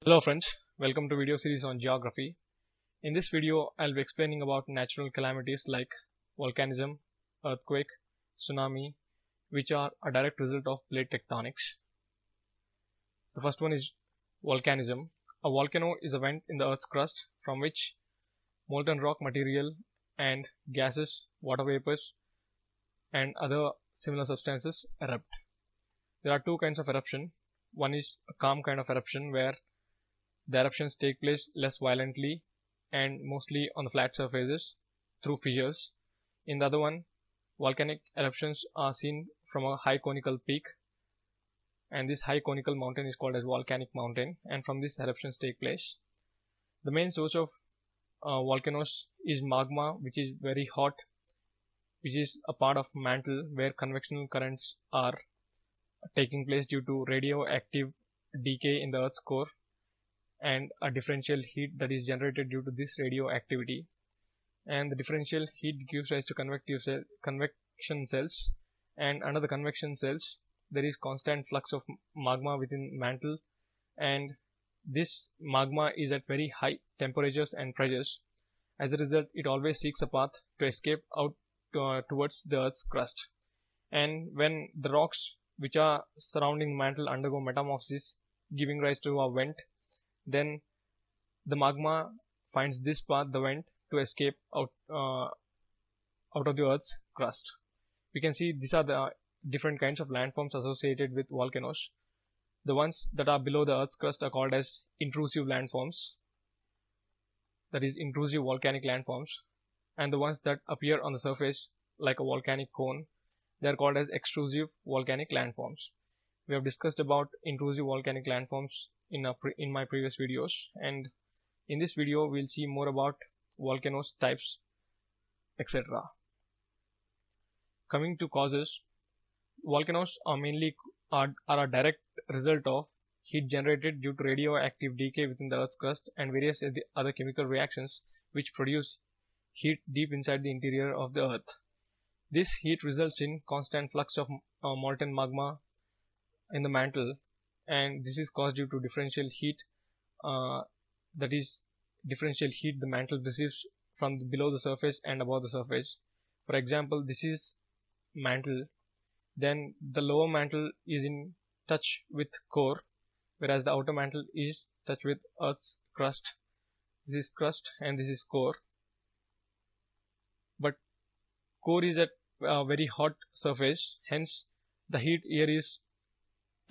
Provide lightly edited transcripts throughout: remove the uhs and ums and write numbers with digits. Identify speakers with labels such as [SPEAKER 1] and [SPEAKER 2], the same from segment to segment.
[SPEAKER 1] Hello friends, welcome to video series on geography. In this video, I'll be explaining about natural calamities like volcanism, earthquake, tsunami, which are a direct result of plate tectonics. The first one is volcanism. A volcano is a vent in the Earth's crust from which molten rock material and gases, water vapors, and other similar substances erupt. There are two kinds of eruption. One is a calm kind of eruption where the eruptions take place less violently and mostly on the flat surfaces through fissures. In the other one, volcanic eruptions are seen from a high conical peak, and this high conical mountain is called as volcanic mountain, and from this eruptions take place. The main source of volcanoes is magma, which is very hot, which is a part of mantle where convectional currents are taking place due to radioactive decay in the Earth's core and a differential heat that is generated due to this radioactivity, and the differential heat gives rise to convection cells, and under the convection cells there is constant flux of magma within mantle, and this magma is at very high temperatures and pressures. As a result, it always seeks a path to escape out towards the Earth's crust, and when the rocks which are surrounding the mantle undergo metamorphosis, giving rise to a vent, then the magma finds this path, the vent, to escape out of the Earth's crust. We can see these are the different kinds of landforms associated with volcanoes. The ones that are below the Earth's crust are called as intrusive landforms, that is intrusive volcanic landforms, and the ones that appear on the surface like a volcanic cone, they are called as extrusive volcanic landforms. We have discussed about intrusive volcanic landforms in my previous videos, and in this video we'll see more about volcanoes, types, etc. Coming to causes, volcanoes are mainly a direct result of heat generated due to radioactive decay within the Earth's crust and various other chemical reactions which produce heat deep inside the interior of the Earth. This heat results in constant flux of molten magma in the mantle, and this is caused due to differential heat, that is differential heat the mantle receives from below the surface and above the surface. For example, this is mantle, then the lower mantle is in touch with core, whereas the outer mantle is touch with Earth's crust. This is crust and this is core, but core is at a very hot surface, hence the heat here is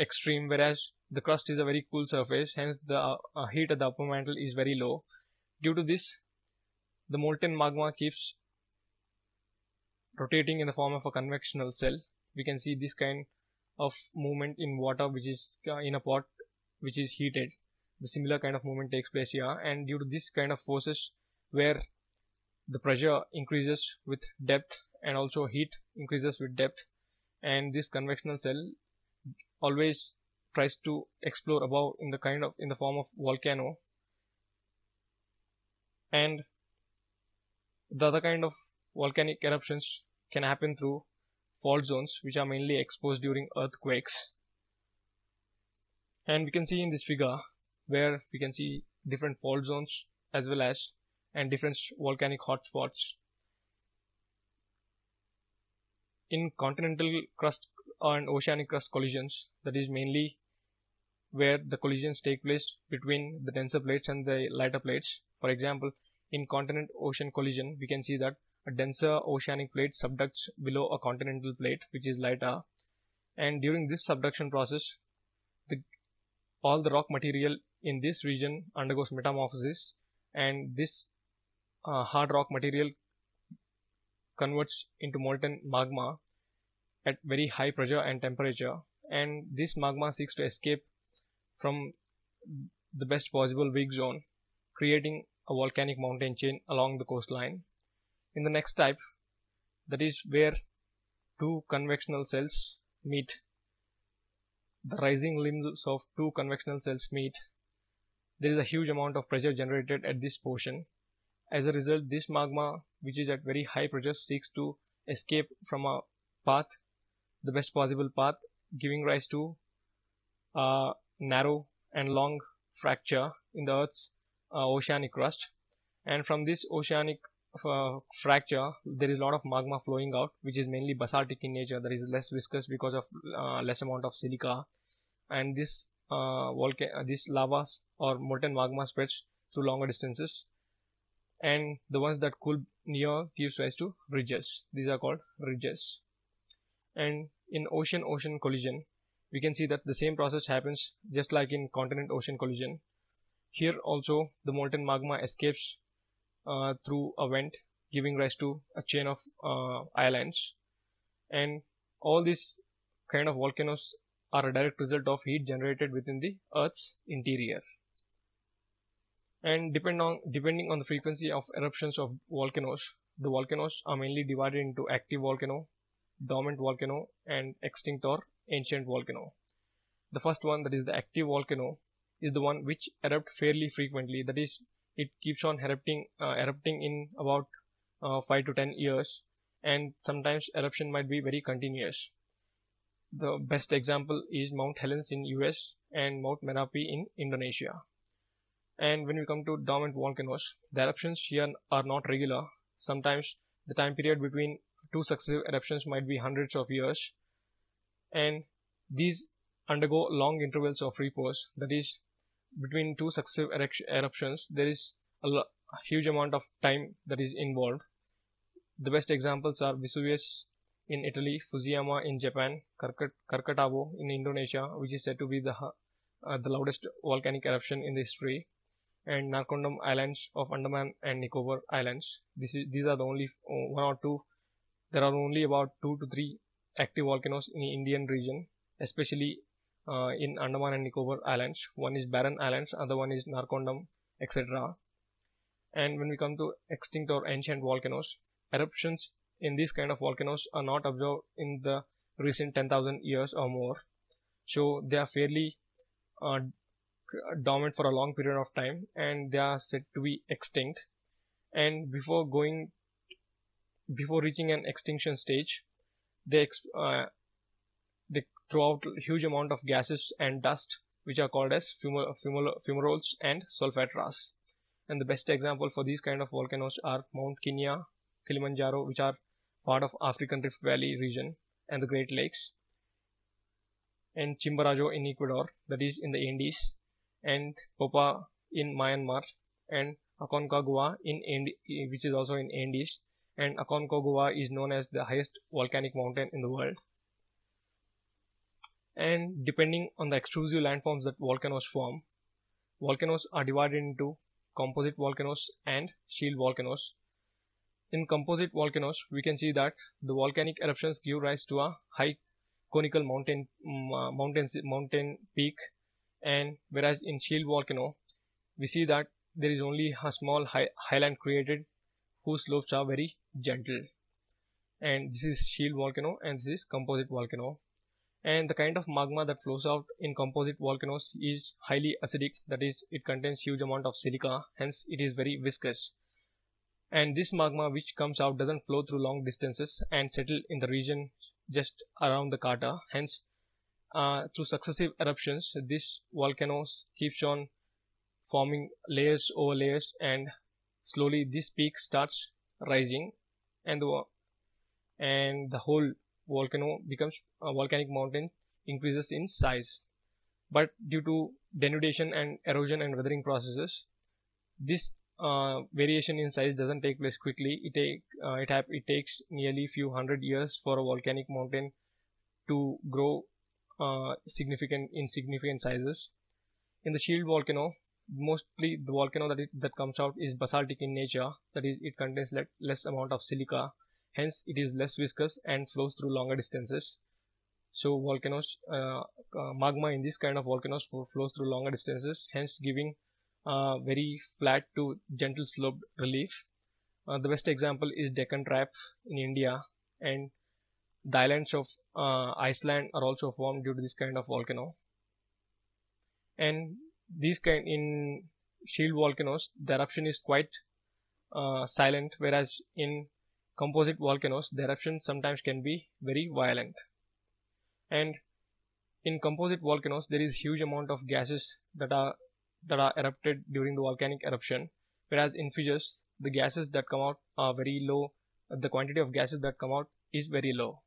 [SPEAKER 1] extreme, whereas the crust is a very cool surface, hence the heat at the upper mantle is very low. Due to this, the molten magma keeps rotating in the form of a convectional cell. We can see this kind of movement in water which is in a pot which is heated. The similar kind of movement takes place here, and due to this kind of forces where the pressure increases with depth and also heat increases with depth, and this convectional cell always tries to explore above in the form of volcano. And the other kind of volcanic eruptions can happen through fault zones, which are mainly exposed during earthquakes. And we can see in this figure where we can see different fault zones as well as and different volcanic hotspots. In continental crust and oceanic crust collisions, that is mainly where the collisions take place between the denser plates and the lighter plates. For example, in continent ocean collision, we can see that a denser oceanic plate subducts below a continental plate which is lighter, and during this subduction process all the rock material in this region undergoes metamorphosis, and this hard rock material converts into molten magma at very high pressure and temperature, and this magma seeks to escape from the best possible weak zone, creating a volcanic mountain chain along the coastline. In the next type, that is where two convectional cells meet, the rising limbs of two convectional cells meet, there is a huge amount of pressure generated at this portion. As a result, this magma, which is at very high pressure, seeks to escape from a path, the best possible path, giving rise to a narrow and long fracture in the Earth's oceanic crust, and from this oceanic fracture there is a lot of magma flowing out, which is mainly basaltic in nature, that is less viscous because of less amount of silica, and this this lavas or molten magma spreads through longer distances, and the ones that cool near gives rise to ridges. These are called ridges. And in ocean-ocean collision, we can see that the same process happens just like in continent-ocean collision. Here also the molten magma escapes through a vent, giving rise to a chain of islands, and all these kind of volcanoes are a direct result of heat generated within the Earth's interior. And depending on the frequency of eruptions of volcanoes, the volcanoes are mainly divided into active volcano, dormant volcano, and extinct or ancient volcano. The first one, that is the active volcano, is the one which erupts fairly frequently, that is, it keeps on erupting in about 5 to 10 years, and sometimes eruption might be very continuous. The best example is Mount Helens in US and Mount Merapi in Indonesia. And when we come to dormant volcanoes, the eruptions here are not regular. Sometimes the time period between two successive eruptions might be hundreds of years, and these undergo long intervals of repose, that is, between two successive eruptions there is a huge amount of time that is involved. The best examples are Vesuvius in Italy, Fusiyama in Japan, Krakatau in Indonesia, which is said to be the loudest volcanic eruption in history, and Narcondam Islands of Andaman and Nicobar Islands. These are the only one or two. There are only about 2 to 3 active volcanoes in the Indian region, especially in Andaman and Nicobar Islands. One is Barren Islands, other one is Narcondam, etc. And when we come to extinct or ancient volcanoes, eruptions in these kind of volcanoes are not observed in the recent 10,000 years or more, so they are fairly dormant for a long period of time, and they are said to be extinct. And before reaching an extinction stage, they throw out huge amount of gases and dust, which are called as fumaroles and solfatras. And the best example for these kind of volcanoes are Mount Kenya, Kilimanjaro, which are part of African Rift Valley region, and the Great Lakes, and Chimborazo in Ecuador, that is in the Andes, and Popa in Myanmar, and Aconcagua which is also in Andes, and Aconcagua is known as the highest volcanic mountain in the world. And depending on the extrusive landforms that volcanoes form, volcanoes are divided into composite volcanoes and shield volcanoes. In composite volcanoes, we can see that the volcanic eruptions give rise to a high conical mountain peak, and whereas in shield volcano, we see that there is only a small highland created whose slopes are very gentle. And this is shield volcano, and this is composite volcano. And the kind of magma that flows out in composite volcanoes is highly acidic, that is, it contains huge amount of silica, hence it is very viscous. And this magma which comes out doesn't flow through long distances and settle in the region just around the crater. Hence, through successive eruptions, this volcanoes keeps on forming layers over layers, and slowly this peak starts rising, and the whole volcano becomes a volcanic mountain, increases in size. But due to denudation and erosion and weathering processes, this variation in size doesn't take place quickly. It takes nearly few hundred years for a volcanic mountain to grow significant sizes. In the shield volcano, mostly the volcano that comes out is basaltic in nature, that is, it contains less amount of silica, hence it is less viscous and flows through longer distances. So volcanoes, magma in this kind of volcanoes flows through longer distances, hence giving very flat to gentle sloped relief. The best example is Deccan Trap in India, and the islands of Iceland are also formed due to this kind of volcano. And in shield volcanoes, the eruption is quite silent, whereas in composite volcanoes, the eruption sometimes can be very violent. And in composite volcanoes, there is huge amount of gases that are that are erupted during the volcanic eruption, whereas in fissures the gases that come out are very low, the quantity of gases that come out is very low.